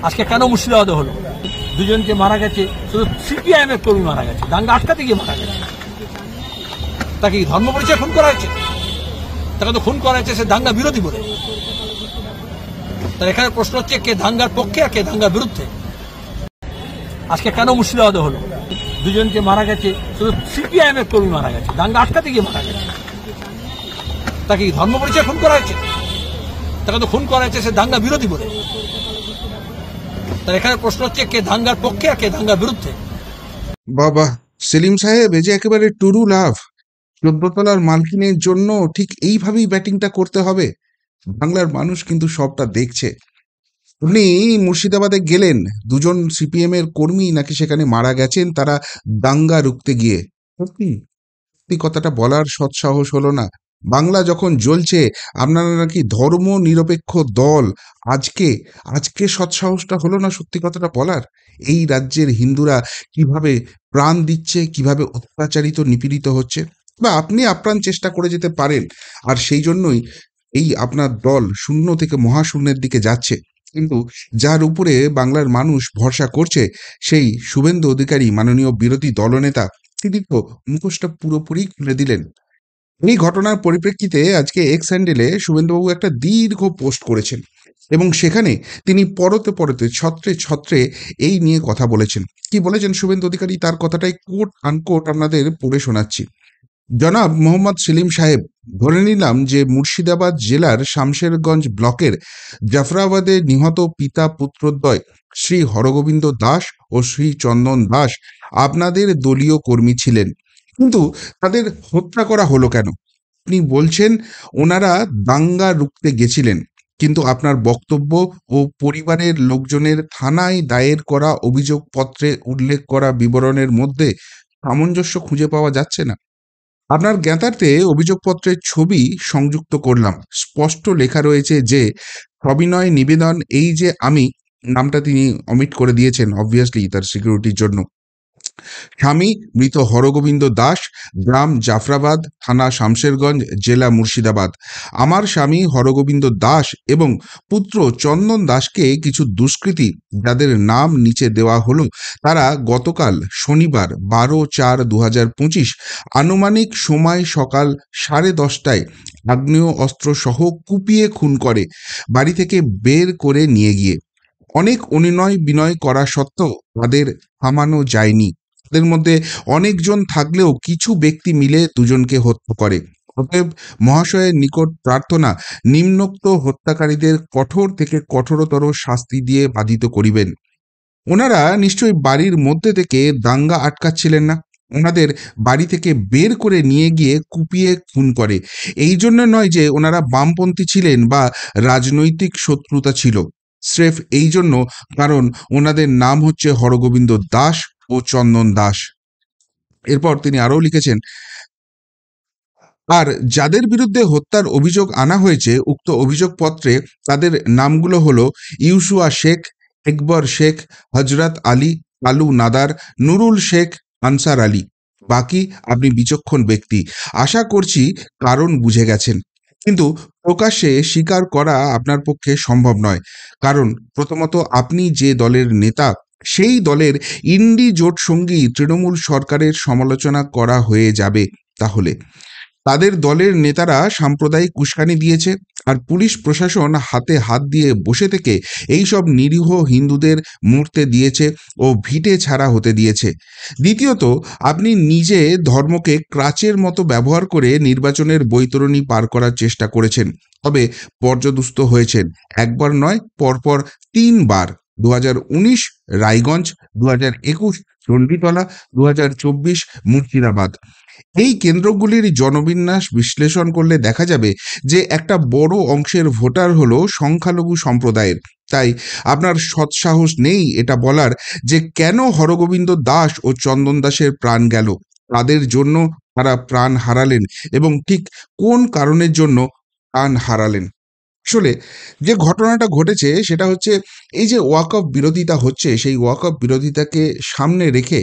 আজকে কেন মুর্শিদাবাদে হলো? দুজনকে মারা গেছে, শুধু সিপিআইএম এর কর্মী মারা গেছে, দাঙ্গা আটকাতে গিয়ে মারা গেছে। তাকে ধর্ম পরিচয় খুন করা হয়েছে, তাকে তো খুন করা হয়েছে সে দাঙ্গা বিরোধী বলে। তার এখানে প্রশ্ন হচ্ছে কে দাঙ্গার পক্ষে আর কে দাঙ্গার বিরুদ্ধে। আজকে কেন মুর্শিদাবাদে হলো? দুজনকে মারা গেছে, শুধু সিপিআইএম এর কর্মী মারা গেছে, দাঙ্গা আটকাতে গিয়ে মারা গেছে। তাকে ধর্ম পরিচয় খুন করা হয়েছে, তাকে তো খুন করা হয়েছে সে দাঙ্গা বিরোধী বলে। তার এখানে প্রশ্ন হচ্ছে কে দাঙ্গার পক্ষে আর কে দাঙ্গার বিরুদ্ধে। বাবা সেলিম সাহেব, এই যে একেবারে টুরু লাভ, 14 তলার মালকিনের জন্য ঠিক এইভাবেই ব্যাটিংটা করতে হবে। বাংলার মানুষ কিন্তু সবটা দেখছে। উনি মুর্শিদাবাদে গেলেন, দুজন সিপিএম এর কর্মী নাকি সেখানে মারা গেছেন তারা দাঙ্গা রুখতে গিয়ে। সত্যি কথাটা বলার সৎসাহস হলো না। বাংলা যখন জ্বলছে, আপনারা নাকি ধর্ম নিরপেক্ষ দল, আজকে আজকে সৎসাহসটা হলো না সত্যি কথাটা বলার। এই রাজ্যের হিন্দুরা কিভাবে প্রাণ দিচ্ছে, কিভাবে অত্যাচারিত নিপীড়িত হচ্ছে, বা আপনি আপ্রাণ চেষ্টা করে যেতে পারেন, আর সেই জন্যই এই আপনার দল শূন্য থেকে মহাশূন্যের দিকে যাচ্ছে। কিন্তু যার উপরে বাংলার মানুষ ভরসা করছে, সেই শুভেন্দু অধিকারী মাননীয় বিরোধী দলনেতা, তিনি তো মুখোশটা পুরোপুরি খুলে দিলেন। এই ঘটনার পরিপ্রেক্ষিতে আজকে এক্স হ্যান্ডেলে শুভেন্দুবাবু একটা দীর্ঘ পোস্ট করেছেন এবং সেখানে তিনি পরতে পরতে ছত্রে ছত্রে এই নিয়ে কথা বলেছেন। কি বলেছেন শুভেন্দু অধিকারী, তার কথাটাই কোট আনকোট আপনাদের পড়ে শোনাচ্ছি। জনাব মোহাম্মদ সেলিম সাহেব, ধরে নিলাম যে মুর্শিদাবাদ জেলার শামশেরগঞ্জ ব্লকের জাফরাবাদে নিহত পিতা পুত্রদ্বয় শ্রী হরগোবিন্দ দাস ও শ্রী চন্দন দাস আপনাদের দলীয় কর্মী ছিলেন, কিন্তু তাদের হত্যা করা হলো কেন? আপনি বলছেন ওনারা দাঙ্গা রুখতে গেছিলেন, কিন্তু আপনার বক্তব্য ও পরিবারের লোকজনের থানায় দায়ের করা অভিযোগপত্রে উল্লেখ করা বিবরণের মধ্যে সামঞ্জস্য খুঁজে পাওয়া যাচ্ছে না। আপনার জ্ঞাতার্থে অভিযোগপত্রের ছবি সংযুক্ত করলাম। স্পষ্ট লেখা রয়েছে যে সবিনয় নিবেদন, এই যে আমি, নামটা তিনি অমিট করে দিয়েছেন অবভিয়াসলি তার সিকিউরিটির জন্য। স্বামী মৃত হরগোবিন্দ দাস, গ্রাম জাফরাবাদ, থানা শামশেরগঞ্জ, জেলা মুর্শিদাবাদ। আমার স্বামী হরগোবিন্দ দাস এবং পুত্র চন্দন দাসকে কিছু দুষ্কৃতী, যাদের নাম নিচে দেওয়া হলো, তারা গতকাল শনিবার 12/4/2025 আনুমানিক সময় সকাল 10:30টায় আগ্নেয় অস্ত্র সহ কুপিয়ে খুন করে বাড়ি থেকে বের করে নিয়ে গিয়ে। অনেক অনুনয় বিনয় করা সত্ত্বেও তাদের থামানো যায়নি। তাদের মধ্যে অনেকজন থাকলেও কিছু ব্যক্তি মিলে দুজনকে হত্যা করে। অতএব মহাশয়ের নিকট প্রার্থনা, নিম্নোক্ত হত্যাকারীদের কঠোর থেকে কঠোরতর শাস্তি দিয়ে বাধিত করিবেন। ওনারা নিশ্চয়ই বাড়ির মধ্যে থেকে দাঙ্গা আটকাচ্ছিলেন না, ওনাদের বাড়ি থেকে বের করে নিয়ে গিয়ে কুপিয়ে খুন করে। এই জন্য নয় যে ওনারা বামপন্থী ছিলেন বা রাজনৈতিক শত্রুতা ছিল, স্রেফ এই জন্য কারণ ওনাদের নাম হচ্ছে হরগোবিন্দ দাস ও চন্দন দাস। এরপর তিনি আরও লিখেছেন, আর যাদের বিরুদ্ধে হত্যার অভিযোগ আনা হয়েছে উক্ত অভিযোগপত্রে তাদের নামগুলো হলো ইউসুয়া শেখ, একবর শেখ, হজরত আলী, কালু নাদার, নুরুল শেখ, আনসার আলী। বাকি আপনি বিচক্ষণ ব্যক্তি, আশা করছি কারণ বুঝে গেছেন। কিন্তু প্রকাশ্যে স্বীকার করা আপনার পক্ষে সম্ভব নয়, কারণ প্রথমত আপনি যে দলের নেতা, সেই দলের ইন্ডি জোট সঙ্গী তৃণমূল সরকারের সমালোচনা করা হয়ে যাবে। তাহলে তাদের দলের নেতারা সাম্প্রদায়িক উস্কানি দিয়েছে, আর পুলিশ প্রশাসন হাতে হাত দিয়ে বসে থেকে এই সব নিরীহ হিন্দুদের মরতে দিয়েছে ও ভিটে ছাড়া হতে দিয়েছে। দ্বিতীয়ত, আপনি নিজে ধর্মকে ক্রাচের মতো ব্যবহার করে নির্বাচনের বৈতরণী পার করার চেষ্টা করেছেন, তবে পর্যদুস্ত হয়েছেন। একবার নয়, পরপর 3বার। 2019 রায়গঞ্জ, 2021 চণ্ডীতলা, 2024 মুর্শিদাবাদ। এই কেন্দ্রগুলির জনবিন্যাস বিশ্লেষণ করলে দেখা যাবে যে একটা বড় অংশের ভোটার হলো সংখ্যালঘু সম্প্রদায়ের। তাই আপনার সৎসাহস নেই এটা বলার যে কেন হরগোবিন্দ দাস ও চন্দন দাসের প্রাণ গেল, তাদের জন্য তারা প্রাণ হারালেন এবং ঠিক কোন কারণের জন্য প্রাণ হারালেন আসলে যে ঘটনাটা ঘটেছে সেটা হচ্ছে এই যে ওয়াকফ বিরোধিতা হচ্ছে, সেই ওয়াকফ বিরোধিতাকে সামনে রেখে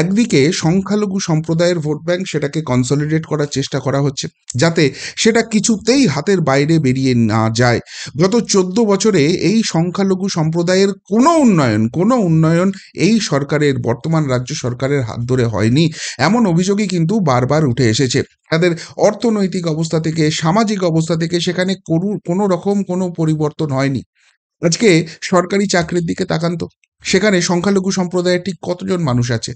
একদিকে সংখ্যালঘু সম্প্রদায়ের ভোট ব্যাংক সেটাকে কনসলিডেট করার চেষ্টা করা হচ্ছে, যাতে সেটা কিছুতেই হাতের বাইরে বেরিয়ে না যায়। গত 14 বছরে এই সংখ্যালঘু সম্প্রদায়ের কোনো উন্নয়ন এই সরকারের, বর্তমান রাজ্য সরকারের হাত ধরে হয়নি, এমন অভিযোগই কিন্তু বারবার উঠে এসেছে। তাদের অর্থনৈতিক অবস্থা থেকে, সামাজিক অবস্থা থেকে সেখানে কোনো রকম কোনো পরিবর্তন হয়নি। আজকে সরকারি চাকরির দিকে তাকান তো, সেখানে সংখ্যালঘু সম্প্রদায়ের ঠিক কতজন মানুষ আছে?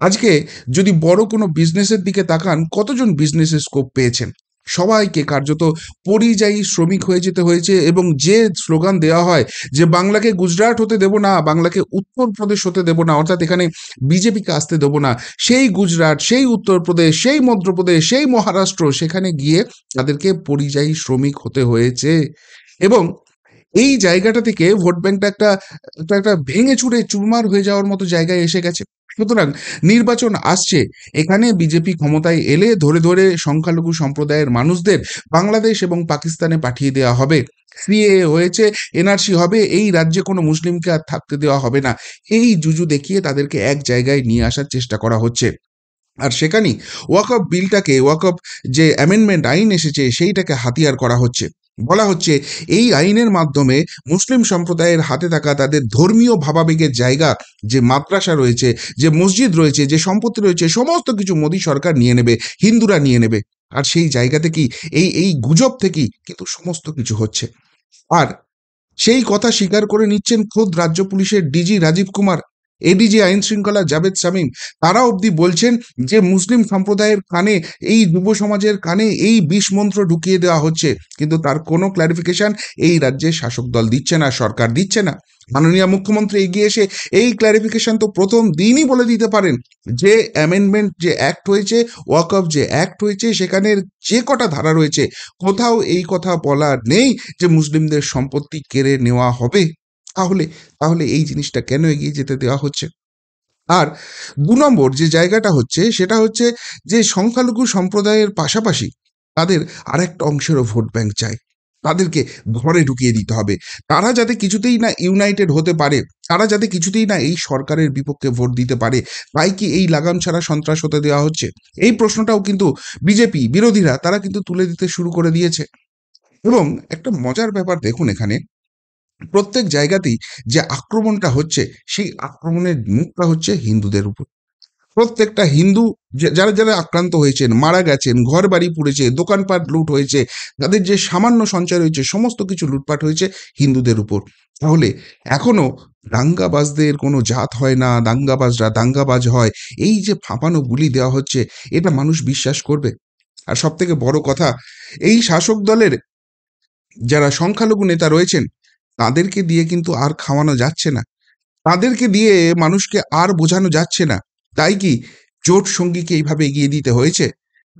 আজকে যদি বড় কোনো বিজনেসের দিকে তাকান, কতজন বিজনেসের স্কোপ পেয়েছেন? সবাইকে কার্যত পরিযায়ী শ্রমিক হয়ে যেতে হয়েছে। এবং যে স্লোগান দেওয়া হয় যে বাংলাকে গুজরাট হতে দেব না, বাংলাকে উত্তরপ্রদেশ হতে দেব না, অর্থাৎ এখানে বিজেপিকে আসতে দেব না, সেই গুজরাট, সেই উত্তরপ্রদেশ, সেই মধ্যপ্রদেশ, সেই মহারাষ্ট্র, সেখানে গিয়ে তাদেরকে পরিযায়ী শ্রমিক হতে হয়েছে। এবং এই জায়গাটা থেকে ভোট ব্যাংকটা একটা একটা একটা ভেঙে চুরে চুরমার হয়ে যাওয়ার মতো জায়গায় এসে গেছে। সুতরাং নির্বাচন আসছে, এখানে বিজেপি ক্ষমতায় এলে ধরে ধরে সংখ্যালঘু সম্প্রদায়ের মানুষদের বাংলাদেশ এবং পাকিস্তানে পাঠিয়ে দেওয়া হবে। সিএএ হয়েছে, এনআরসি হবে, এই রাজ্যে কোনো মুসলিমকে আর থাকতে দেওয়া হবে না, এই জুজু দেখিয়ে তাদেরকে এক জায়গায় নিয়ে আসার চেষ্টা করা হচ্ছে। আর সেখানেই ওয়াকফ বিলটাকে, ওয়াকফ যে অ্যামেন্ডমেন্ট আইন এসেছে সেইটাকে হাতিয়ার করা হচ্ছে। বলা হচ্ছে এই আইনের মাধ্যমে মুসলিম সম্প্রদায়ের হাতে থাকা তাদের ধর্মীয় ভাবাবেগের জায়গা, যে মাদ্রাসা রয়েছে, যে মসজিদ রয়েছে, যে সম্পত্তি রয়েছে, সমস্ত কিছু মোদী সরকার নিয়ে নেবে, হিন্দুরা নিয়ে নেবে। আর সেই জায়গা থেকেই এই এই গুজব থেকেই কিন্তু সমস্ত কিছু হচ্ছে। আর সেই কথা স্বীকার করে নিচ্ছেন খোদ রাজ্য পুলিশের ডিজি রাজীব কুমার, এডিজি আইন শৃঙ্খলা জাভেদ শামীম। তারা অবধি বলছেন যে মুসলিম সম্প্রদায়ের কানে, এই যুব সমাজের কানে এই বিষ মন্ত্র ঢুকিয়ে দেওয়া হচ্ছে, কিন্তু তার কোনো ক্ল্যারিফিকেশন এই রাজ্যের শাসক দল দিচ্ছে না, সরকার দিচ্ছে না। মাননীয় মুখ্যমন্ত্রী এগিয়ে এসে এই ক্ল্যারিফিকেশন তো প্রথম দিনই বলে দিতে পারেন যে অ্যামেন্ডমেন্ট যে অ্যাক্ট হয়েছে, ওয়াকফ যে অ্যাক্ট হয়েছে, সেখানের যে কটা ধারা রয়েছে কোথাও এই কথা বলা নেই যে মুসলিমদের সম্পত্তি কেড়ে নেওয়া হবে। তাহলে তাহলে এই জিনিসটা কেন এগিয়ে যেতে দেওয়া হচ্ছে? আর 2 নম্বর যে জায়গাটা হচ্ছে সেটা হচ্ছে যে সংখ্যালঘু সম্প্রদায়ের পাশাপাশি তাদের আরেকটা অংশেরও ভোট ব্যাংক চাই, তাদেরকে ঘরে ঢুকিয়ে দিতে হবে। তারা যাতে কিছুতেই না ইউনাইটেড হতে পারে, তারা যাতে কিছুতেই না এই সরকারের বিপক্ষে ভোট দিতে পারে, তাই কি এই লাগাম ছাড়া সন্ত্রাস হতে দেওয়া হচ্ছে? এই প্রশ্নটাও কিন্তু বিজেপি বিরোধীরা তারা কিন্তু তুলে দিতে শুরু করে দিয়েছে। এবং একটা মজার ব্যাপার দেখুন, এখানে প্রত্যেক জায়গাতেই যে আক্রমণটা হচ্ছে, সেই আক্রমণের মুখটা হচ্ছে হিন্দুদের উপর। প্রত্যেকটা হিন্দু যারা যারা আক্রান্ত হয়েছেন, মারা গেছেন, ঘর বাড়ি পুড়েছে, দোকানপাট লুট হয়েছে, তাদের যে সামান্য সঞ্চয় রয়েছে সমস্ত কিছু লুটপাট হয়েছে হিন্দুদের উপর। তাহলে এখনো দাঙ্গাবাজদের কোনো জাত হয় না, দাঙ্গাবাজরা দাঙ্গাবাজ হয়, এই যে ফাঁপানো গুলি দেওয়া হচ্ছে, এটা মানুষ বিশ্বাস করবে? আর সব থেকে বড় কথা, এই শাসক দলের যারা সংখ্যালঘু নেতা রয়েছেন তাদেরকে দিয়ে কিন্তু আর খাওয়ানো যাচ্ছে না, তাদেরকে দিয়ে মানুষকে আর বোঝানো যাচ্ছে না। তাই কি জোট সঙ্গীকে এইভাবে এগিয়ে দিতে হয়েছে?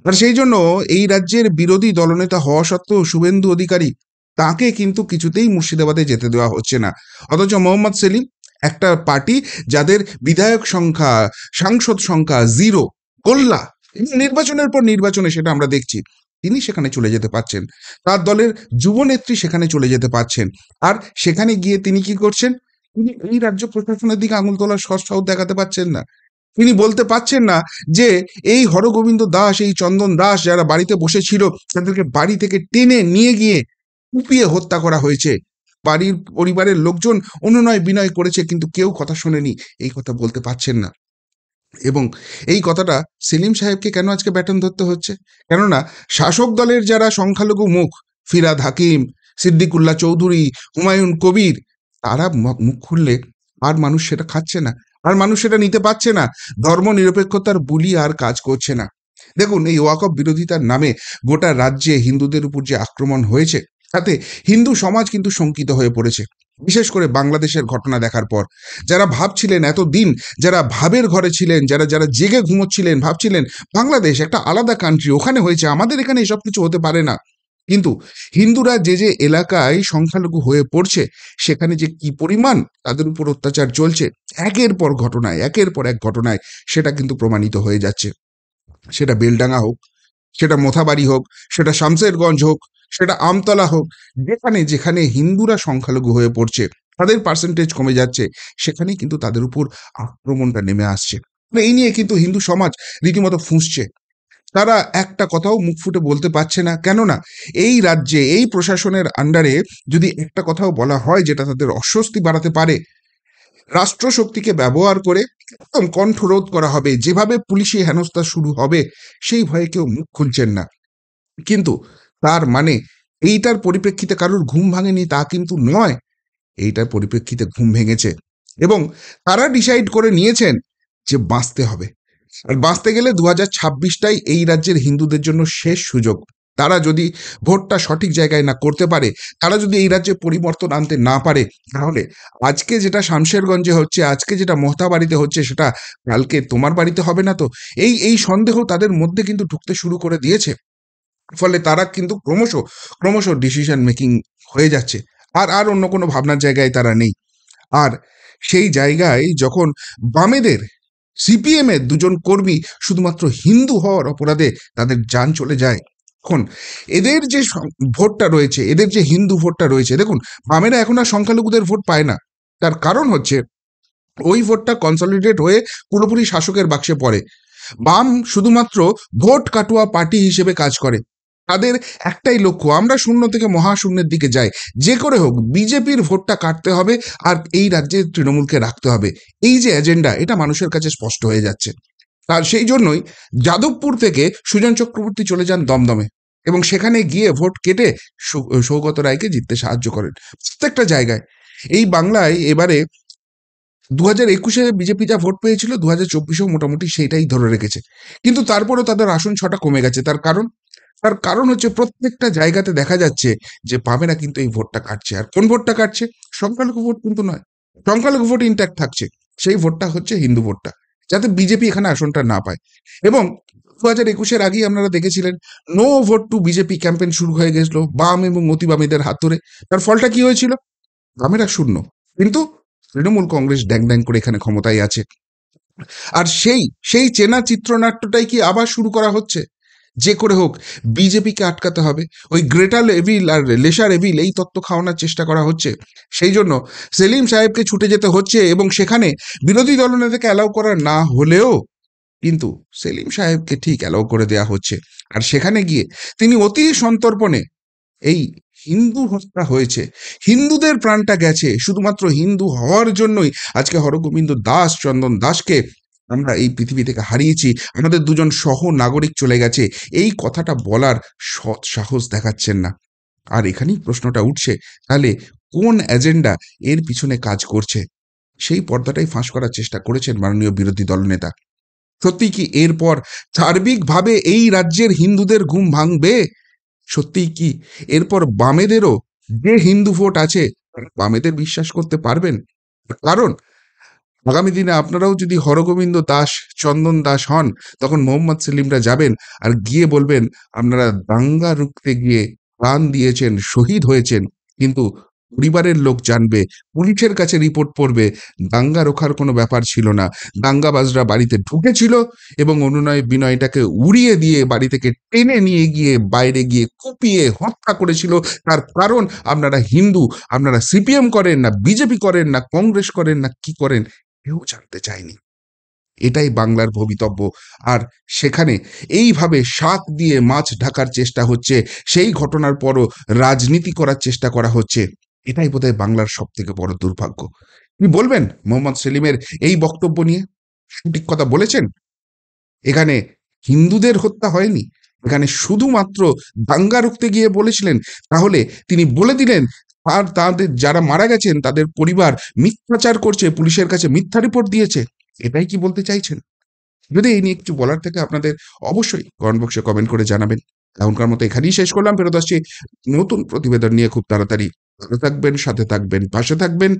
আর সেই জন্য এই রাজ্যের বিরোধী দলনেতা হওয়া সত্ত্বেও শুভেন্দু অধিকারী, তাকে কিন্তু কিছুতেই মুর্শিদাবাদে যেতে দেওয়া হচ্ছে না। অথচ মোহাম্মদ সেলিম, একটা পার্টি যাদের বিধায়ক সংখ্যা, সাংসদ সংখ্যা জিরো, গোল্লা, নির্বাচনের পর নির্বাচনে সেটা আমরা দেখছি, তিনি সেখানে চলে যেতে পারছেন, তার দলের যুবনেত্রী সেখানে চলে যেতে পারছেন। আর সেখানে গিয়ে তিনি কি করছেন? তিনি এই রাজ্য প্রশাসনের দিকে আঙুল তোলার সৎসাহস দেখাতে পারছেন না। তিনি বলতে পারছেন না যে এই হরগোবিন্দ দাস, এই চন্দন দাস যারা বাড়িতে বসেছিল, তাদেরকে বাড়ি থেকে টেনে নিয়ে গিয়ে কুপিয়ে হত্যা করা হয়েছে। বাড়ির পরিবারের লোকজন অনুনয় বিনয় করেছে, কিন্তু কেউ কথা শোনেনি, এই কথা বলতে পারছেন না। এবং এই কথাটা সেলিম সাহেবকে কেন আজকে ব্যাটন ধরতে হচ্ছে? কেননা শাসক দলের যারা সংখ্যালঘু মুখ, ফিরাদ হাকিম, সিদ্দিকুল্লাহ চৌধুরী, হুমায়ুন কবির, তারা মুখ খুললে আর মানুষ সেটা খাচ্ছে না, আর মানুষ সেটা নিতে পারছে না। ধর্ম নিরপেক্ষতার বুলি আর কাজ করছে না। দেখুন, এই ওয়াকফ বিরোধিতার নামে গোটা রাজ্যে হিন্দুদের উপর যে আক্রমণ হয়েছে, তাতে হিন্দু সমাজ কিন্তু শঙ্কিত হয়ে পড়েছে। বিশেষ করে বাংলাদেশের ঘটনা দেখার পর যারা ভাবছিলেন এতদিন, যারা ভাবের ঘরে ছিলেন, যারা যারা জেগে ঘুমোচ্ছিলেন, ভাবছিলেন বাংলাদেশ একটা আলাদা কান্ট্রি, ওখানে হয়েছে, আমাদের এখানে এসব কিছু হতে পারে না। কিন্তু হিন্দুরা যে যে এলাকায় সংখ্যালঘু হয়ে পড়ছে, সেখানে যে কি পরিমাণ তাদের উপর অত্যাচার চলছে, একের পর ঘটনায়, একের পর এক ঘটনায় সেটা কিন্তু প্রমাণিত হয়ে যাচ্ছে। সেটা বেলডাঙ্গা হোক, সেটা মোথাবাড়ি হোক, সেটা শামশেরগঞ্জ হোক, সেটা আমতলা হোক, যেখানে যেখানে হিন্দুরা সংখ্যালঘু হয়ে পড়ছে, তাদের পার্সেন্টেজ কমে যাচ্ছে, সেখানেই কিন্তু তাদের উপর আক্রমণটা নেমে আসছে। এই নিয়ে কিন্তু হিন্দু সমাজ রীতিমতো ফুঁসছে। তারা একটা কথাও মুখ ফুটে বলতে পারছে না, কেননা এই রাজ্যে এই প্রশাসনের আন্ডারে যদি একটা কথাও বলা হয় যেটা তাদের অস্বস্তি বাড়াতে পারে, রাষ্ট্রশক্তিকে ব্যবহার করে একদম কণ্ঠরোধ করা হবে। যেভাবে পুলিশি হেনস্থা শুরু হবে, সেই ভয়ে কেউ মুখ খুলছেন না। কিন্তু তার মানে এইটার পরিপ্রেক্ষিতে কারোর ঘুম ভাঙেনি তা কিন্তু নয়। এইটার পরিপ্রেক্ষিতে ঘুম ভেঙেছে এবং তারা ডিসাইড করে নিয়েছেন যে বাঁচতে হবে। আর বাঁচতে গেলে 2026টাই এই রাজ্যের হিন্দুদের জন্য শেষ সুযোগ। তারা যদি ভোটটা সঠিক জায়গায় না করতে পারে, তারা যদি এই রাজ্যে পরিবর্তন আনতে না পারে, তাহলে আজকে যেটা শামশেরগঞ্জে হচ্ছে, আজকে যেটা মহতাবাড়িতে হচ্ছে, সেটা কালকে তোমার বাড়িতে হবে না তো? এই সন্দেহ তাদের মধ্যে কিন্তু ঢুকতে শুরু করে দিয়েছে। ফলে তারা কিন্তু ক্রমশ ক্রমশ ডিসিশন মেকিং হয়ে যাচ্ছে। আর অন্য কোনো ভাবনার জায়গায় তারা নেই। আর সেই জায়গায় যখন বামেদের সিপিএম এর দুজন কর্মী শুধুমাত্র হিন্দু হওয়ার অপরাধে তাদের জান চলে যায়, এখন এদের যে ভোটটা রয়েছে, এদের যে হিন্দু ভোটটা রয়েছে, দেখুন বামেরা এখন আর সংখ্যালঘুদের ভোট পায় না। তার কারণ হচ্ছে ওই ভোটটা কনসলিডেট হয়ে পুরোপুরি শাসকের বাক্সে পড়ে। বাম শুধুমাত্র ভোট কাটুয়া পার্টি হিসেবে কাজ করে। তাদের একটাই লক্ষ্য, আমরা শূন্য থেকে মহাশূন্যের দিকে যাই, যে করে হোক বিজেপির ভোটটা কাটতে হবে আর এই রাজ্যে তৃণমূলকে রাখতে হবে। এই যে এজেন্ডা, এটা মানুষের কাছে স্পষ্ট হয়ে যাচ্ছে। আর সেই জন্যই যাদবপুর থেকে সুজন চক্রবর্তী চলে যান দমদমে এবং সেখানে গিয়ে ভোট কেটে সৌগত রায়কে জিততে সাহায্য করেন। প্রত্যেকটা জায়গায় এই বাংলায় এবারে 2021-এ বিজেপি যা ভোট পেয়েছিল, 2024-এও মোটামুটি সেইটাই ধরে রেখেছে। কিন্তু তারপরেও তাদের আসন 6টা কমে গেছে। তার কারণ হচ্ছে প্রত্যেকটা জায়গাতে দেখা যাচ্ছে যে বামেরা কিন্তু এই ভোটটা কাটছে। আর কোন ভোটটা কাটছে? সংখ্যালঘু ভোট কিন্তু নয়, সংখ্যালঘু ভোট ইন্ট্যাক্ট থাকছে। সেই ভোটটা হচ্ছে হিন্দু ভোটটা, যাতে বিজেপি এখানে আসনটা না পায়। এবং 2021-এর আগেই আপনারা দেখেছিলেন no vote to BJP campaign শুরু হয়ে গেছিল বাম এবং অতিবামীদের হাত ধরে। তার ফলটা কি হয়েছিল? বামেরা শূন্য, কিন্তু তৃণমূল কংগ্রেস ড্যাং ড্যাং করে এখানে ক্ষমতায় আছে। আর সেই চেনা চিত্রনাট্যটাই কি আবার শুরু করা হচ্ছে? যে করে হোক বিজেপিকে আটকাতে হবে। ওই গ্রেটার এভিল আর লেসার এভিল, এই তত্ত্ব খাওয়ানোর চেষ্টা করা হচ্ছে। সেই জন্য সেলিম সাহেবকে ছুটে যেতে হচ্ছে এবং সেখানে বিরোধী দলনেতাকে অ্যালাউ করা না হলেও কিন্তু সেলিম সাহেবকে ঠিক অ্যালাউ করে দেয়া হচ্ছে। আর সেখানে গিয়ে তিনি অতি সন্তর্পণে এই হিন্দু হত্যা হয়েছে, হিন্দুদের প্রাণটা গেছে, শুধুমাত্র হিন্দু হওয়ার জন্যই আজকে হরগোবিন্দ দাস, চন্দন দাসকে আমরা এই পৃথিবী থেকে হারিয়েছি, আমাদের দুজন সহ নাগরিক চলে গেছে, এই কথাটা বলার সৎ সাহস দেখাচ্ছেন না। আর এখানেই প্রশ্নটা উঠছে, তাহলে কোন এজেন্ডা এর পিছনে কাজ করছে? সেই পর্দাটাই ফাঁস করার চেষ্টা করেছেন মাননীয় বিরোধী দলনেতা। সত্যি কি এরপর সার্বিকভাবে এই রাজ্যের হিন্দুদের ঘুম ভাঙবে? সত্যিই কি এরপর বামেদেরও যে হিন্দু ভোট আছে, বামেদের বিশ্বাস করতে পারবেন? কারণ আগামী দিনে আপনারাও যদি হরগোবিন্দ দাস, চন্দন দাস হন, তখন মোহাম্মদ সেলিমরা যাবেন আর গিয়ে বলবেন আপনারা দাঙ্গা রুখতে গিয়ে প্রাণ দিয়েছেন, শহীদ হয়েছেন, কিন্তু পরিবারের লোক জানবে, পুলিশের কাছে রিপোর্ট পড়বে, দাঙ্গা রোখার কোনো ব্যাপার ছিল না, দাঙ্গাবাজরা বাড়িতে ঢুকেছিল এবং অনুনয় বিনয়টাকে উড়িয়ে দিয়ে বাড়ি থেকে টেনে নিয়ে গিয়ে বাইরে গিয়ে কুপিয়ে হত্যা করেছিল। তার কারণ আপনারা হিন্দু, আপনারা সিপিএম করেন না, বিজেপি করেন না, কংগ্রেস করেন না, কি করেন কেউ জানতে চায়নি। এটাই বাংলার ভবিতব্য। আর সেখানে এইভাবে শাক দিয়ে মাছ ঢাকার চেষ্টা হচ্ছে, সেই ঘটনার পরও রাজনীতি করার চেষ্টা করা হচ্ছে। এটাই বোধহয় বাংলার সব থেকে বড় দুর্ভাগ্য। কি বলবেন মোহাম্মদ সেলিমের এই বক্তব্য নিয়ে? সঠিক কথা বলেছেন। এখানে হিন্দুদের হত্যা হয়নি, এখানে শুধুমাত্র দাঙ্গা রুখতে গিয়ে বলেছিলেন। তাহলে তিনি বলে দিলেন আর তাদের যারা মারা গেছেন তাদের পরিবার মিথ্যাচার করছে, পুলিশের কাছে মিথ্যা রিপোর্ট দিয়েছে। এটাই কি বলতে চাইছেন? যদি এই নিয়ে কিছু বলার থাকে আপনাদের, অবশ্যই কমেন্ট বক্সে কমেন্ট করে জানাবেন। এখনকার মতো এখানেই শেষ করলাম, ফেরত আসছি নতুন প্রতিবেদন নিয়ে খুব তাড়াতাড়ি। ভালো থাকবেন, সাথে থাকবেন, পাশে থাকবেন।